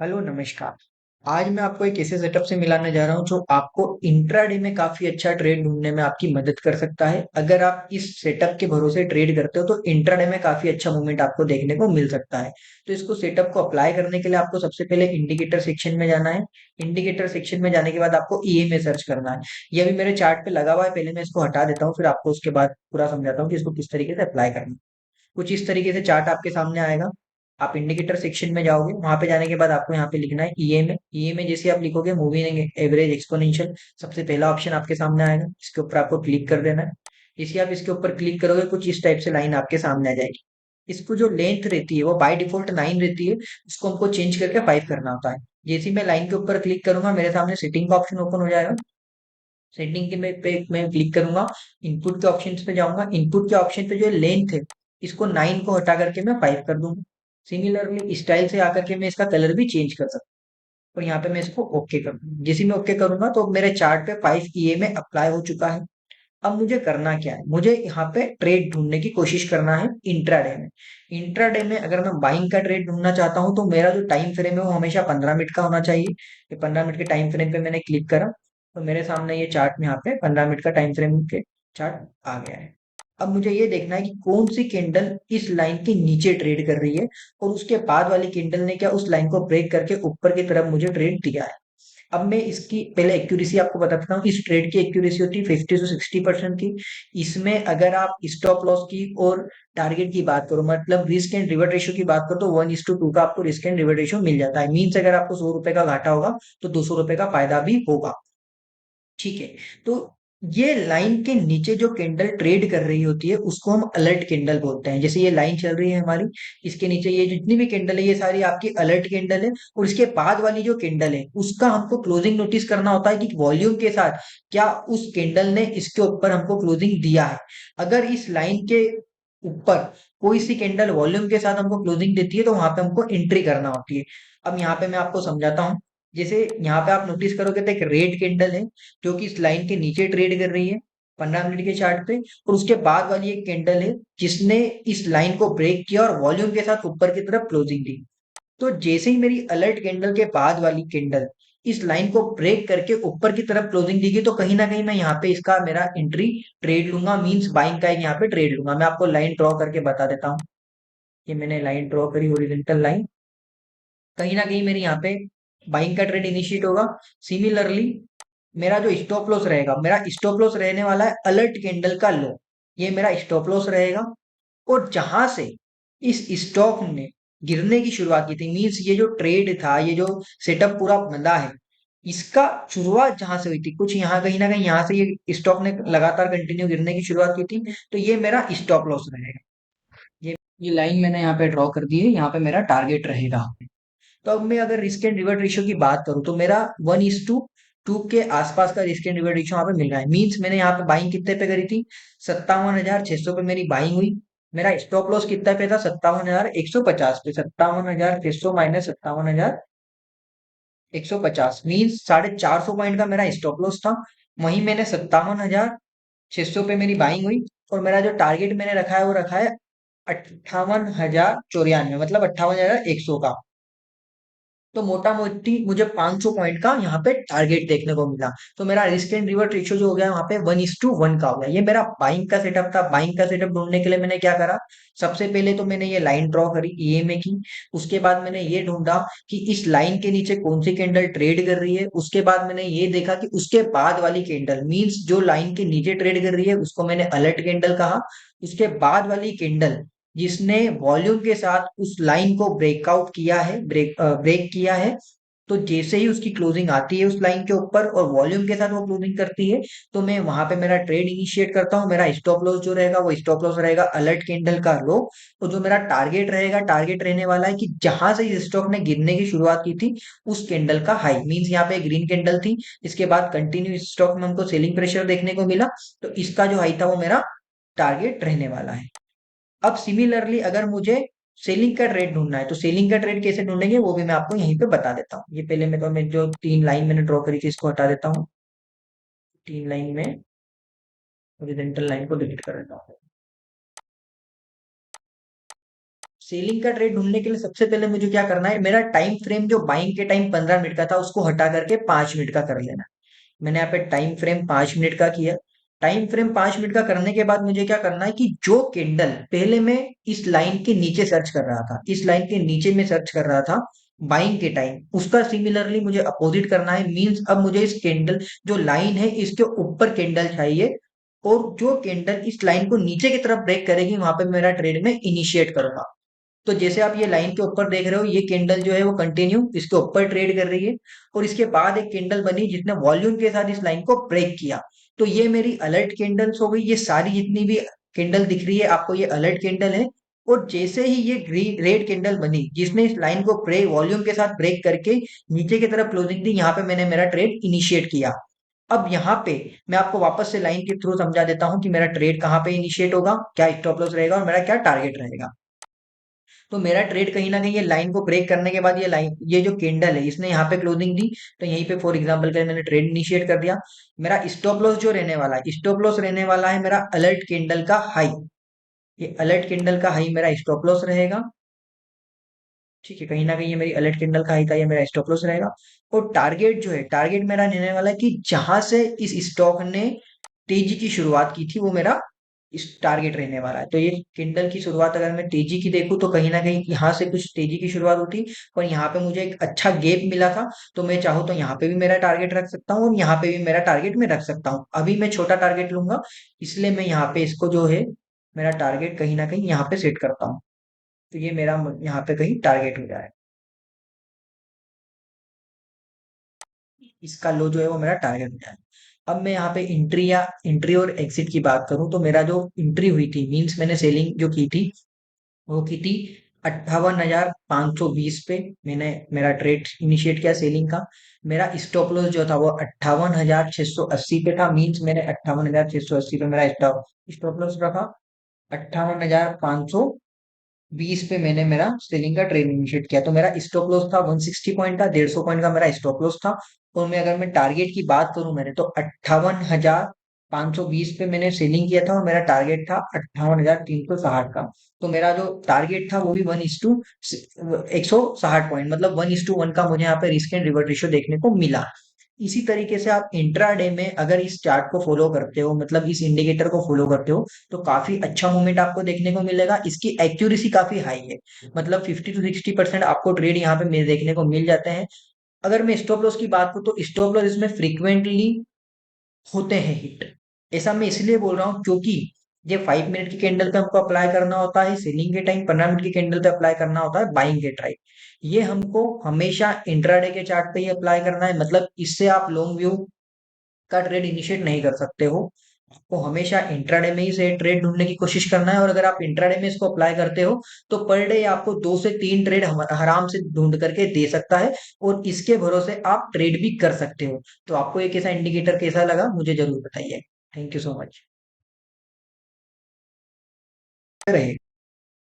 Hello नमस्कार। आज मैं आपको एक ऐसे सेटअप से मिलाने जा रहा हूं जो आपको इंट्राडे में काफी अच्छा ट्रेड ढूंढने में आपकी मदद कर सकता है। अगर आप इस सेटअप के भरोसे ट्रेड करते हो तो इंट्राडे में काफी अच्छा मूवमेंट आपको देखने को मिल सकता है। तो इसको सेटअप को अप्लाई करने के लिए आपको सबसे पहले इंडिकेटर सेक्शन में जाना है। इंडिकेटर सेक्शन में जाने के बाद आपको ईएमए सर्च करना है। ये अभी मेरे चार्ट पे लगा हुआ है, पहले मैं इसको हटा देता हूँ, फिर आपको उसके बाद पूरा समझाता हूँ कि इसको किस तरीके से अप्लाई करना है। कुछ इस तरीके से चार्ट आपके सामने आएगा। आप इंडिकेटर सेक्शन में जाओगे, वहां पे जाने के बाद आपको यहाँ पे लिखना है ईएमए। ईएमए जैसे आप लिखोगे मूविंग एवरेज एक्सपोनेंशियल, सबसे पहला ऑप्शन आपके सामने आएगा, इसके ऊपर आपको क्लिक कर देना है। इसी आप इसके ऊपर क्लिक करोगे कुछ इस टाइप से लाइन आपके सामने आ जाएगी। इसको जो लेंथ रहती है वो बाय डिफॉल्ट 9 रहती है, उसको हमको चेंज करके 5 करना होता है। जैसे ही मैं लाइन के ऊपर क्लिक करूंगा मेरे सामने सेटिंग का ऑप्शन ओपन हो जाएगा। सेटिंग के मैं क्लिक करूंगा, इनपुट के ऑप्शन पे जाऊंगा। इनपुट के ऑप्शन पे जो लेंथ है, इसको 9 को हटा करके मैं 5 कर दूंगा। सिमिलरली स्टाइल से आकर के मैं इसका कलर भी चेंज कर सकता हूँ और यहाँ पे मैं इसको ओके कर दूंगा। जैसे मैं ओके करूंगा तो मेरे चार्ट पे 5 ईए में अप्लाई हो चुका है। अब मुझे करना क्या है, मुझे यहाँ पे ट्रेड ढूंढने की कोशिश करना है इंट्राडे में। इंट्राडे में अगर मैं बाइंग का ट्रेड ढूंढना चाहता हूँ तो मेरा जो टाइम फ्रेम है वो हमेशा 15 मिनट का होना चाहिए। ये 15 मिनट के टाइम फ्रेम पे मैंने क्लिक करा तो मेरे सामने ये चार्ट में यहाँ पे 15 मिनट का टाइम फ्रेम के चार्ट आ गया है। अब मुझे ये देखना है कि कौन सी कैंडल इस लाइन के नीचे ट्रेड कर रही है और उसके बाद वाली कैंडल ने क्या उस लाइन को ब्रेक करके ऊपर की तरफ मुझे ट्रेड दिया है। अब मैं इसकी पहले एक्यूरेसी आपको बताता हूँ। इस ट्रेड की एक्यूरेसी होती है 50 से 60% की। इसमें अगर आप स्टॉप लॉस की और टारगेट की बात करो, मतलब रिस्क एंड रिवर्ट रेशियो की बात करो, तो 1:2 का आपको रिस्क एंड रिवर्ट रेशियो मिल जाता है। मीन्स अगर आपको 100 रुपए का घाटा होगा तो 200 रुपए का फायदा भी होगा। ठीक है। तो ये लाइन के नीचे जो कैंडल ट्रेड कर रही होती है उसको हम अलर्ट कैंडल बोलते हैं। जैसे ये लाइन चल रही है हमारी, इसके नीचे ये जितनी भी कैंडल है ये सारी आपकी अलर्ट कैंडल है। और इसके बाद वाली जो कैंडल है उसका हमको क्लोजिंग नोटिस करना होता है कि वॉल्यूम के साथ क्या उस कैंडल ने इसके ऊपर हमको क्लोजिंग दिया है। अगर इस लाइन के ऊपर कोई सी कैंडल वॉल्यूम के साथ हमको क्लोजिंग देती है तो वहां पे हमको एंट्री करना होती है। अब यहाँ पे मैं आपको समझाता हूँ। जैसे यहाँ पे आप नोटिस करोगे तो एक रेड कैंडल है जो कि इस लाइन के नीचे ट्रेड कर रही है 15 मिनट के चार्ट पे, और उसके बाद वाली एक कैंडल है जिसने इस लाइन को ब्रेक किया और वॉल्यूम के साथ ऊपर की तरफ क्लोजिंग दी। तो जैसे ही मेरी अलर्ट कैंडल के बाद वाली कैंडल इस लाइन को ब्रेक करके ऊपर की तरफ क्लोजिंग देगी तो कहीं ना कहीं मैं यहाँ पे इसका मेरा एंट्री ट्रेड लूंगा, मींस बाइंग का एक यहाँ पे ट्रेड लूंगा। मैं आपको लाइन ड्रॉ करके बता देता हूँ। कि मैंने लाइन ड्रॉ करी हॉरिजॉन्टल लाइन, कहीं ना कहीं मेरी यहाँ पे बाइंग का ट्रेड इनिशिएट होगा। सिमिलरली मेरा जो स्टॉप लॉस रहेगा, मेरा स्टॉप लॉस रहने वाला है अलर्ट कैंडल का लो। ये मेरा स्टॉप लॉस रहेगा। और जहां से इस स्टॉक ने गिरने की शुरुआत की थी, मीन्स ये जो ट्रेड था, ये जो सेटअप पूरा बंदा है, इसका शुरुआत जहां से हुई थी कुछ यहाँ कहीं ना कहीं यहाँ से ये स्टॉक ने लगातार कंटिन्यू गिरने की शुरुआत की थी, तो ये मेरा स्टॉप लॉस रहेगा। ये लाइन मैंने यहाँ पे ड्रॉ कर दी है, यहाँ पे मेरा टारगेट रहेगा। तो अब मैं अगर रिस्क एंड रिवर्ट रेशियो की बात करूं तो मेरा 1:2 के आसपास का रिस्क एंड रिवर्ट रेशियो यहाँ पे मिल रहा है। मींस मैंने यहाँ पे बाइंग कितने पे करी थी, 57,600 पे मेरी बाइंग हुई। मेरा स्टॉप लॉस कितना पे था, 57,150 पे। 57,600 माइनस 57,150 मीन्स 450 पॉइंट का मेरा स्टॉप लॉस था। वहीं मैंने 57,600 पे मेरी बाइंग हुई और मेरा जो टारगेट मैंने रखा है वो रखा है 58,094, मतलब 58,100 का। तो मोटा मोटी मुझे 500 पॉइंट का यहाँ पे टारगेट देखने को मिला। तो मेरा रिस्क एंड रिवर्ट रेशियो जो हो गया वहां पे 1:1 का हो गया। ये मेरा बाइंग का सेटअप था। बाइंग का सेटअप ढूंढने के लिए मैंने क्या करा, सबसे पहले तो मैंने ये लाइन ड्रॉ करी ईएमए की। उसके बाद मैंने ये ढूंढा कि इस लाइन के नीचे कौन सी कैंडल ट्रेड कर रही है। उसके बाद मैंने ये देखा कि उसके बाद वाली कैंडल, मीन्स जो लाइन के नीचे ट्रेड कर रही है उसको मैंने अलर्ट कैंडल कहा। उसके बाद वाली कैंडल जिसने वॉल्यूम के साथ उस लाइन को ब्रेकआउट किया है, ब्रेक किया है, तो जैसे ही उसकी क्लोजिंग आती है उस लाइन के ऊपर और वॉल्यूम के साथ वो क्लोजिंग करती है, तो मैं वहां पे मेरा ट्रेड इनिशिएट करता हूँ। मेरा स्टॉप लॉस जो रहेगा वो स्टॉप लॉस रहेगा अलर्ट कैंडल का लो। तो जो मेरा टारगेट रहेगा, टारगेट रहने वाला है कि जहां से इस स्टॉक ने गिरने की शुरुआत की थी उस कैंडल का हाई। मींस यहाँ पे ग्रीन कैंडल थी, इसके बाद कंटिन्यू इस स्टॉक में हमको सेलिंग प्रेशर देखने को मिला, तो इसका जो हाई था वो मेरा टारगेट रहने वाला है। अब सिमिलरली अगर मुझे सेलिंग का ट्रेड ढूंढना है तो सेलिंग का ट्रेड कैसे ढूंढेंगे वो भी मैं आपको यहीं पे बता देता हूँ। ये पहले मैं जो 3 लाइन मैंने ड्रॉ करी थी इसको हटा देता हूँ। 3 लाइन में हॉरिजॉन्टल लाइन को डिलीट कर देता हूँ। सेलिंग का ट्रेड ढूंढने के लिए सबसे पहले मुझे क्या करना है, मेरा टाइम फ्रेम जो बाइंग के टाइम 15 मिनट का था उसको हटा करके 5 मिनट का कर लेना है। मैंने यहाँ पे टाइम फ्रेम 5 मिनट का किया। टाइम फ्रेम 5 मिनट का करने के बाद मुझे क्या करना है कि जो कैंडल पहले मैं इस लाइन के नीचे सर्च कर रहा था, इस लाइन के नीचे में सर्च कर रहा था बाइंग के टाइम, उसका सिमिलरली मुझे अपोजिट करना है। मींस अब मुझे इस कैंडल जो लाइन है इसके ऊपर कैंडल चाहिए, और जो कैंडल इस लाइन को नीचे की तरफ ब्रेक करेगी वहां पे मेरा ट्रेड में इनिशिएट करूंगा। तो जैसे आप ये लाइन के ऊपर देख रहे हो, ये कैंडल जो है वो कंटिन्यू इसके ऊपर ट्रेड कर रही है, और इसके बाद एक कैंडल बनी जिसने वॉल्यूम के साथ इस लाइन को ब्रेक किया। तो ये मेरी अलर्ट कैंडल्स हो गई। ये सारी जितनी भी कैंडल दिख रही है आपको, ये अलर्ट कैंडल है। और जैसे ही ये रेड कैंडल बनी जिसने इस लाइन को ब्रेक वॉल्यूम के साथ ब्रेक करके नीचे की तरफ क्लोजिंग दी, यहाँ पे मैंने मेरा ट्रेड इनिशिएट किया। अब यहाँ पे मैं आपको वापस से लाइन के थ्रू समझा देता हूँ कि मेरा ट्रेड कहाँ पे इनिशिएट होगा, क्या स्टॉप लॉस रहेगा और मेरा क्या टारगेट रहेगा। तो मेरा ट्रेड कहीं ना कहीं ये लाइन को ब्रेक करने के बाद ये लाइन, ये जो कैंडल है इसने यहाँ पे क्लोजिंग दी, तो यहीं पे फॉर एग्जांपल के लिए मैंने ट्रेड इनिशिएट कर दिया। मेरा स्टॉप लॉस जो रहने वाला है, स्टॉप लॉस रहने वाला है मेरा अलर्ट कैंडल का हाई। ये अलर्ट कैंडल का हाई मेरा स्टॉप लॉस रहेगा। ठीक है, कहीं ना कहीं ये मेरी अलर्ट कैंडल का हाई था, ये मेरा स्टॉप लॉस रहेगा। और टारगेट जो है, टारगेट मेरा रहने वाला है कि जहां से इस स्टॉक ने तेजी की शुरुआत की थी वो मेरा इस टारगेट रहने वाला है। तो ये किंडल की शुरुआत अगर मैं तेजी की देखूं तो कहीं ना कहीं यहाँ से कुछ तेजी की शुरुआत होती, और यहाँ पे मुझे एक अच्छा गैप मिला था। तो मैं चाहूँ तो यहाँ पे भी मेरा टारगेट रख सकता हूँ और यहाँ पे भी मेरा टारगेट मैं रख सकता हूँ। अभी मैं छोटा टारगेट लूंगा, इसलिए मैं यहाँ पे इसको जो है मेरा टारगेट कहीं ना कहीं यहाँ पे सेट करता हूँ। तो ये मेरा यहाँ पे कहीं टारगेट हो जाए, इसका लो जो है वो मेरा टारगेट हो जाए। अब मैं यहाँ पे एंट्री और एग्जिट की बात करूं तो मेरा जो एंट्री हुई थी, मींस मैंने सेलिंग जो की थी वो की थी 58,520 पे। मैंने मेरा ट्रेड इनिशिएट किया सेलिंग का। मेरा स्टॉप लॉस जो था वो 58,680 पे था। मींस मैंने 58,680 पे मेरा स्टॉप स्टॉप लॉस रखा। 58,520 पे मैंने मेरा सेलिंग का ट्रेड इनिशिएट किया। तो मेरा स्टॉप लॉस था 160 पॉइंट का, 150 पॉइंट का मेरा स्टॉप लॉस था। और मैं अगर मैं टारगेट की बात करूं मेरे, तो 58,520 पे मैंने सेलिंग किया था और मेरा टारगेट था 58,360 का। तो मेरा जो टारगेट था वो भी 1:160 पॉइंट, मतलब 1:1 का मुझे यहाँ पे रिस्क एंड रिवर्ट रेशियो देखने को मिला। इसी तरीके से आप इंट्राडे में अगर इस चार्ट को फॉलो करते हो, मतलब इस इंडिकेटर को फॉलो करते हो, तो काफी अच्छा मूवमेंट आपको देखने को मिलेगा। इसकी एक्यूरेसी काफी हाई है, मतलब 50 to 60% आपको ट्रेड यहाँ पे देखने को मिल जाते हैं। अगर मैं स्टॉप लॉस की बात करूं तो स्टॉप लॉस इसमें फ्रीक्वेंटली होते हैं हिट। ऐसा मैं इसलिए बोल रहा हूँ क्योंकि ये 5 मिनट की कैंडल पे हमको अप्लाई करना होता है सेलिंग के टाइम, 15 मिनट की कैंडल पे अप्लाई करना होता है बाइंग के टाइम। ये हमको हमेशा इंट्राडे के चार्ट पे ही अप्लाई करना है, मतलब इससे आप लॉन्ग व्यू का ट्रेड इनिशिएट नहीं कर सकते हो। आपको हमेशा इंट्राडे में ही से ट्रेड ढूंढने की कोशिश करना है, और अगर आप इंट्राडे में इसको अप्लाई करते हो तो पर डे आपको 2 से 3 ट्रेड आराम से ढूंढ करके दे सकता है, और इसके भरोसे आप ट्रेड भी कर सकते हो। तो आपको एक ऐसा इंडिकेटर कैसा लगा मुझे जरूर बताइए। Thank you so much. रहे